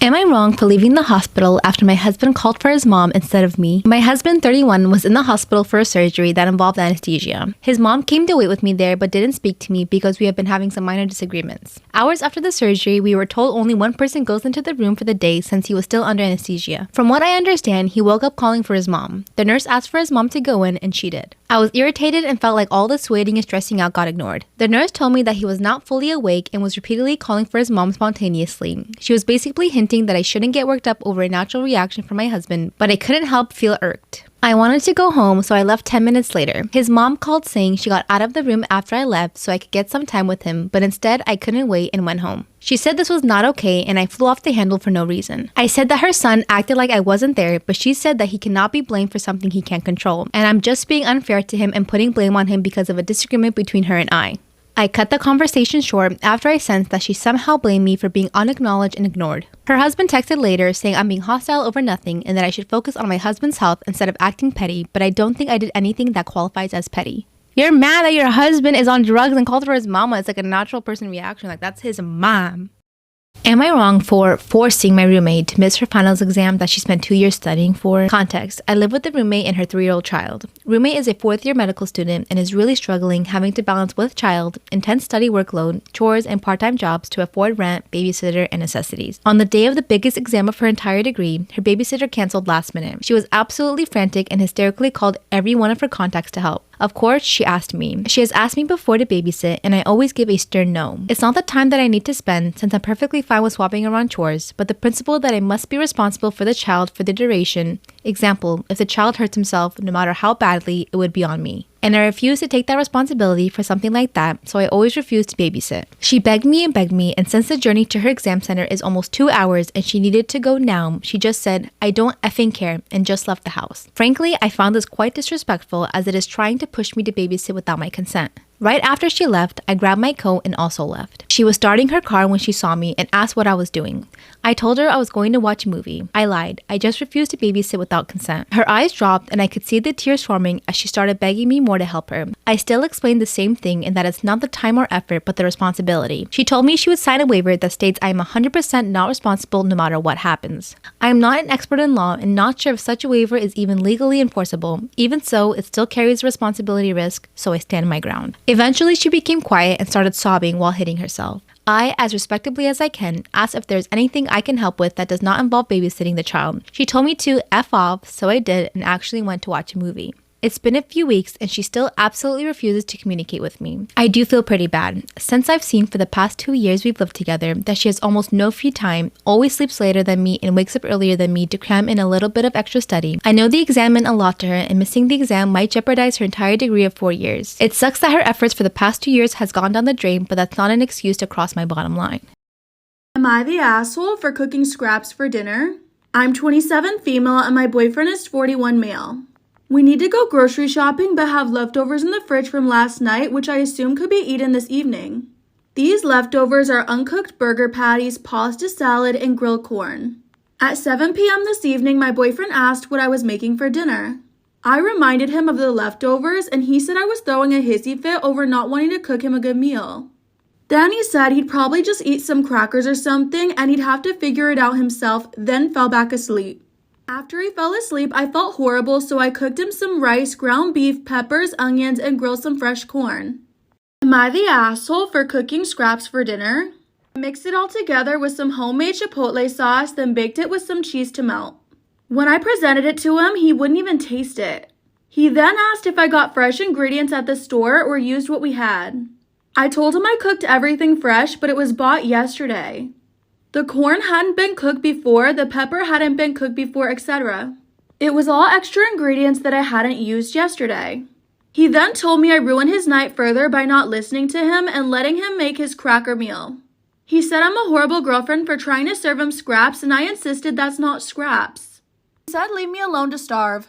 Am I wrong for leaving the hospital after my husband called for his mom instead of me? My husband, 31, was in the hospital for a surgery that involved anesthesia. His mom came to wait with me there but didn't speak to me because we have been having some minor disagreements. Hours after the surgery, we were told only one person goes into the room for the day since he was still under anesthesia. From what I understand, he woke up calling for his mom. The nurse asked for his mom to go in and she did. I was irritated and felt like all this waiting and stressing out got ignored. The nurse told me that he was not fully awake and was repeatedly calling for his mom spontaneously. She was basically hinting that I shouldn't get worked up over a natural reaction from my husband, but I couldn't help feel irked. I wanted to go home, so I left 10 minutes later. His mom called saying she got out of the room after I left so I could get some time with him, but instead I couldn't wait and went home. She said this was not okay and I flew off the handle for no reason. I said that her son acted like I wasn't there, but she said that he cannot be blamed for something he can't control, and I'm just being unfair to him and putting blame on him because of a disagreement between her and I. I cut the conversation short after I sensed that she somehow blamed me for being unacknowledged and ignored. Her husband texted later saying I'm being hostile over nothing and that I should focus on my husband's health instead of acting petty, but I don't think I did anything that qualifies as petty. You're mad that your husband is on drugs and called for his mama. It's like a natural person reaction, like that's his mom. Am I wrong for forcing my roommate to miss her finals exam that she spent 2 years studying for? Context: I live with a roommate and her 3-year-old child. Roommate is a 4th-year medical student and is really struggling, having to balance with child, intense study workload, chores, and part-time jobs to afford rent, babysitter, and necessities. On the day of the biggest exam of her entire degree, her babysitter canceled last minute. She was absolutely frantic and hysterically called every one of her contacts to help. Of course, she asked me. She has asked me before to babysit, and I always give a stern no. It's not the time that I need to spend, since I'm perfectly fine with swapping around chores, but the principle that I must be responsible for the child for the duration. Example, if the child hurts himself, no matter how badly, it would be on me. And I refuse to take that responsibility for something like that, so I always refuse to babysit. She begged me, and since the journey to her exam center is almost 2 hours and she needed to go now, she just said, "I don't effing care," and just left the house. Frankly, I found this quite disrespectful as it is trying to push me to babysit without my consent. Right after she left, I grabbed my coat and also left. She was starting her car when she saw me and asked what I was doing. I told her I was going to watch a movie. I lied. I just refused to babysit without consent. Her eyes dropped and I could see the tears forming as she started begging me more to help her. I still explained the same thing in that it's not the time or effort but the responsibility. She told me she would sign a waiver that states I am 100% not responsible no matter what happens. I am not an expert in law and not sure if such a waiver is even legally enforceable. Even so, it still carries a responsibility risk, so I stand my ground. Eventually, she became quiet and started sobbing while hitting herself. I, as respectably as I can, asked if there's anything I can help with that does not involve babysitting the child. She told me to F off, so I did and actually went to watch a movie. It's been a few weeks and she still absolutely refuses to communicate with me. I do feel pretty bad, since I've seen for the past 2 years we've lived together that she has almost no free time, always sleeps later than me and wakes up earlier than me to cram in a little bit of extra study. I know the exam meant a lot to her and missing the exam might jeopardize her entire degree of 4 years. It sucks that her efforts for the past 2 years has gone down the drain, but that's not an excuse to cross my bottom line. Am I the asshole for cooking scraps for dinner? I'm 27 female and my boyfriend is 41 male. We need to go grocery shopping but have leftovers in the fridge from last night, which I assume could be eaten this evening. These leftovers are uncooked burger patties, pasta salad, and grilled corn. At 7 p.m. this evening, my boyfriend asked what I was making for dinner. I reminded him of the leftovers and he said I was throwing a hissy fit over not wanting to cook him a good meal. Then he said he'd probably just eat some crackers or something and he'd have to figure it out himself, then fell back asleep. After he fell asleep, I felt horrible, so I cooked him some rice, ground beef, peppers, onions, and grilled some fresh corn. Am I the asshole for cooking scraps for dinner? I mixed it all together with some homemade chipotle sauce, then baked it with some cheese to melt. When I presented it to him, he wouldn't even taste it. He then asked if I got fresh ingredients at the store or used what we had. I told him I cooked everything fresh, but it was bought yesterday. The corn hadn't been cooked before, the pepper hadn't been cooked before, etc. It was all extra ingredients that I hadn't used yesterday. He then told me I ruined his night further by not listening to him and letting him make his cracker meal. He said I'm a horrible girlfriend for trying to serve him scraps, and I insisted that's not scraps. He said leave me alone to starve.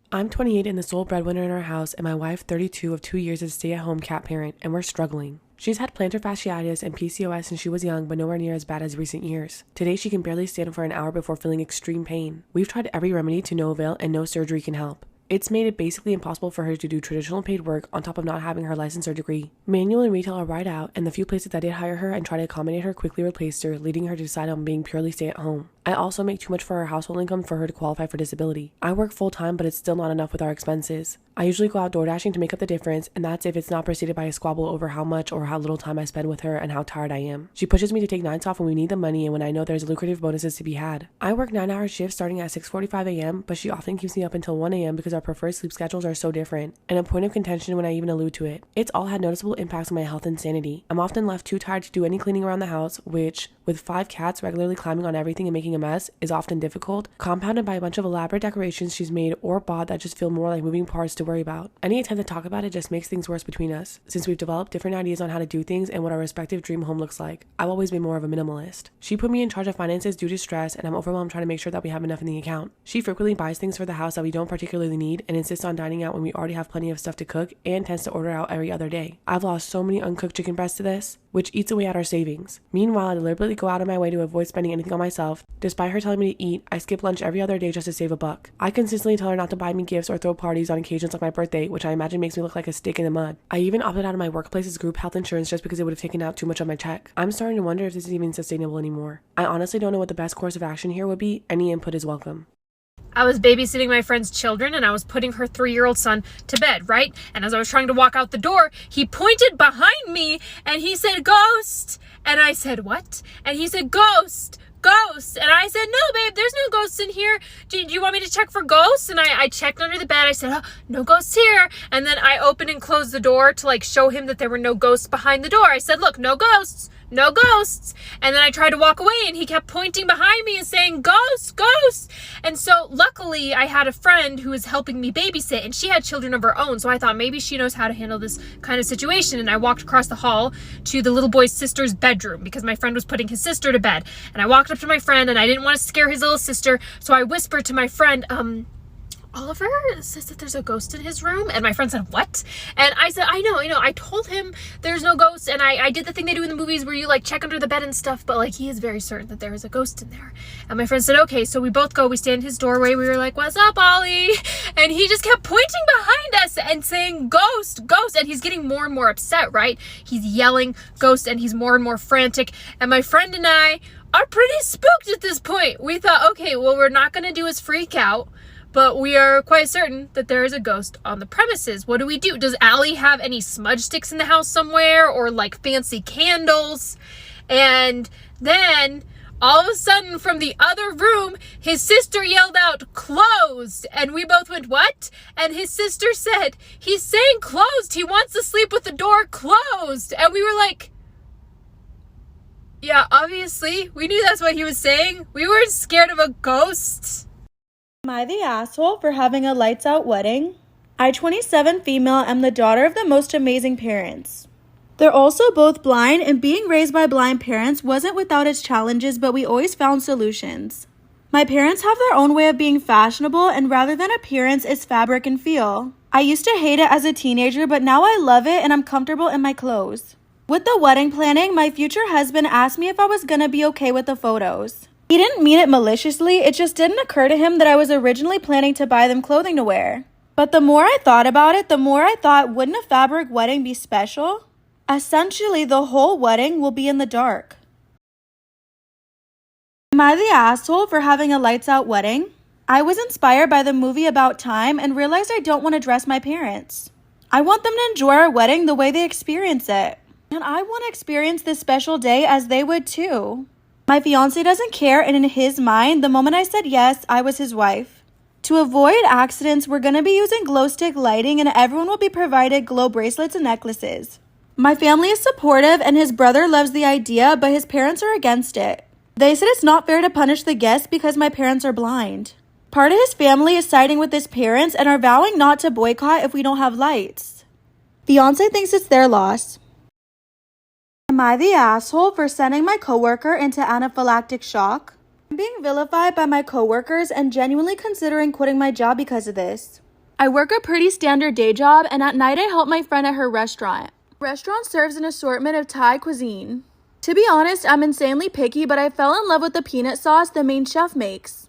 I'm 28 and the sole breadwinner in our house, and my wife 32 of 2 years as a stay-at-home cat parent, and we're struggling. She's had plantar fasciitis and PCOS since she was young, but nowhere near as bad as recent years. Today, she can barely stand for an hour before feeling extreme pain. We've tried every remedy to no avail, and no surgery can help. It's made it basically impossible for her to do traditional paid work on top of not having her license or degree. Manual and retail are right out, and the few places that did hire her and try to accommodate her quickly replaced her, leading her to decide on being purely stay-at-home. I also make too much for her household income for her to qualify for disability. I work full-time, but it's still not enough with our expenses. I usually go out door dashing to make up the difference, and that's if it's not preceded by a squabble over how much or how little time I spend with her and how tired I am. She pushes me to take nights off when we need the money and when I know there's lucrative bonuses to be had. I work 9-hour shifts starting at 6:45 a.m., but she often keeps me up until 1 a.m. because our preferred sleep schedules are so different, and a point of contention when I even allude to it. It's all had noticeable impacts on my health and sanity. I'm often left too tired to do any cleaning around the house, which, with 5 cats regularly climbing on everything and making a mess, is often difficult, compounded by a bunch of elaborate decorations she's made or bought that just feel more like moving parts to worry about. Any attempt to talk about it just makes things worse between us, since we've developed different ideas on how to do things and what our respective dream home looks like. I've always been more of a minimalist. She put me in charge of finances due to stress, and I'm overwhelmed trying to make sure that we have enough in the account. She frequently buys things for the house that we don't particularly need and insists on dining out when we already have plenty of stuff to cook, and tends to order out every other day. I've lost so many uncooked chicken breasts to this, which eats away at our savings. Meanwhile, I deliberately go out of my way to avoid spending anything on myself. Despite her telling me to eat, I skip lunch every other day just to save $1. I consistently tell her not to buy me gifts or throw parties on occasions like my birthday, which I imagine makes me look like a stick in the mud. I even opted out of my workplace's group health insurance just because it would have taken out too much of my check. I'm starting to wonder if this is even sustainable anymore. I honestly don't know what the best course of action here would be. Any input is welcome. I was babysitting my friend's children and I was putting her 3-year-old son to bed, right? And as I was trying to walk out the door, he pointed behind me and he said, "Ghost." And I said, "What?" And he said, "Ghost. Ghosts." And I said, "No, babe, there's no ghosts in here. Do you want me to check for ghosts?" And I checked under the bed. I said, "Oh, no ghosts here." And then I opened and closed the door to like show him that there were no ghosts behind the door. I said, "Look, no ghosts. No ghosts." And then I tried to walk away and he kept pointing behind me and saying, "Ghosts, ghosts." And so luckily I had a friend who was helping me babysit and she had children of her own. So I thought maybe she knows how to handle this kind of situation. And I walked across the hall to the little boy's sister's bedroom because my friend was putting his sister to bed. And I walked up to my friend and I didn't want to scare his little sister. So I whispered to my friend, "Oliver says that there's a ghost in his room." And my friend said, "What?" And I said, I know. I told him there's no ghost. And I did the thing they do in the movies where you like check under the bed and stuff. But like he is very certain that there is a ghost in there. And my friend said, "Okay." So we both go. We stand in his doorway. We were like, "What's up, Ollie?" And he just kept pointing behind us and saying, "Ghost, ghost." And he's getting more and more upset, right? He's yelling "ghost" and he's more and more frantic. And my friend and I are pretty spooked at this point. We thought, okay, well, we're not going to do is freak out. But we are quite certain that there is a ghost on the premises. What do we do? Does Allie have any smudge sticks in the house somewhere or like fancy candles? And then all of a sudden from the other room, his sister yelled out, "Closed." And we both went, "What?" And his sister said, "He's saying closed. He wants to sleep with the door closed." And we were like, yeah, obviously. We knew that's what he was saying. We weren't scared of a ghost. Am I the asshole for having a lights out wedding? I, 27 female, am the daughter of the most amazing parents. They're also both blind, and being raised by blind parents wasn't without its challenges, but we always found solutions. My parents have their own way of being fashionable, and rather than appearance, it's fabric and feel. I used to hate it as a teenager, but now I love it and I'm comfortable in my clothes. With the wedding planning, my future husband asked me if I was gonna be okay with the photos. He didn't mean it maliciously, it just didn't occur to him that I was originally planning to buy them clothing to wear. But the more I thought about it, the more I thought, wouldn't a fabric wedding be special? Essentially, the whole wedding will be in the dark. Am I the asshole for having a lights out wedding? I was inspired by the movie About Time and realized I don't want to dress my parents. I want them to enjoy our wedding the way they experience it. And I want to experience this special day as they would too. My fiance doesn't care, and in his mind, the moment I said yes, I was his wife. To avoid accidents, we're going to be using glow stick lighting and everyone will be provided glow bracelets and necklaces. My family is supportive and his brother loves the idea, but his parents are against it. They said it's not fair to punish the guests because my parents are blind. Part of his family is siding with his parents and are vowing not to boycott if we don't have lights. Fiance thinks it's their loss. Am I the asshole for sending my coworker into anaphylactic shock? I'm being vilified by my coworkers and genuinely considering quitting my job because of this. I work a pretty standard day job and at night I help my friend at her restaurant. The restaurant serves an assortment of Thai cuisine. To be honest, I'm insanely picky, but I fell in love with the peanut sauce the main chef makes.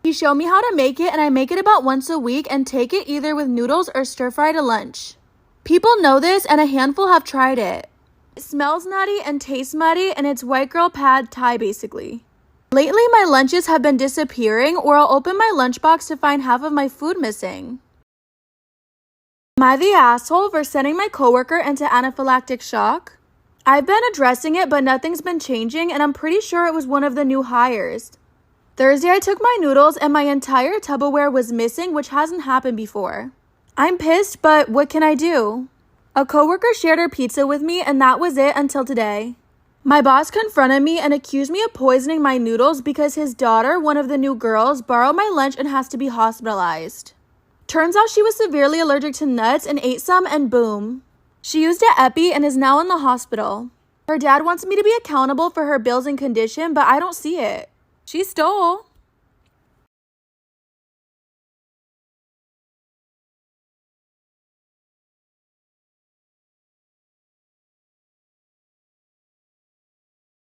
He showed me how to make it, and I make it about once a week and take it either with noodles or stir fry to lunch. People know this, and a handful have tried it. It smells nutty and tastes muddy, and it's white girl pad thai basically. Lately, my lunches have been disappearing, or I'll open my lunchbox to find half of my food missing. Am I the asshole for sending my coworker into anaphylactic shock? I've been addressing it, but nothing's been changing, and I'm pretty sure it was one of the new hires. Thursday, I took my noodles, and my entire Tupperware was missing, which hasn't happened before. I'm pissed, but what can I do? A coworker shared her pizza with me, and that was it until today. My boss confronted me and accused me of poisoning my noodles because his daughter, one of the new girls, borrowed my lunch and has to be hospitalized. Turns out she was severely allergic to nuts and ate some, and boom. She used an epi and is now in the hospital. Her dad wants me to be accountable for her bills and condition, but I don't see it. She stole.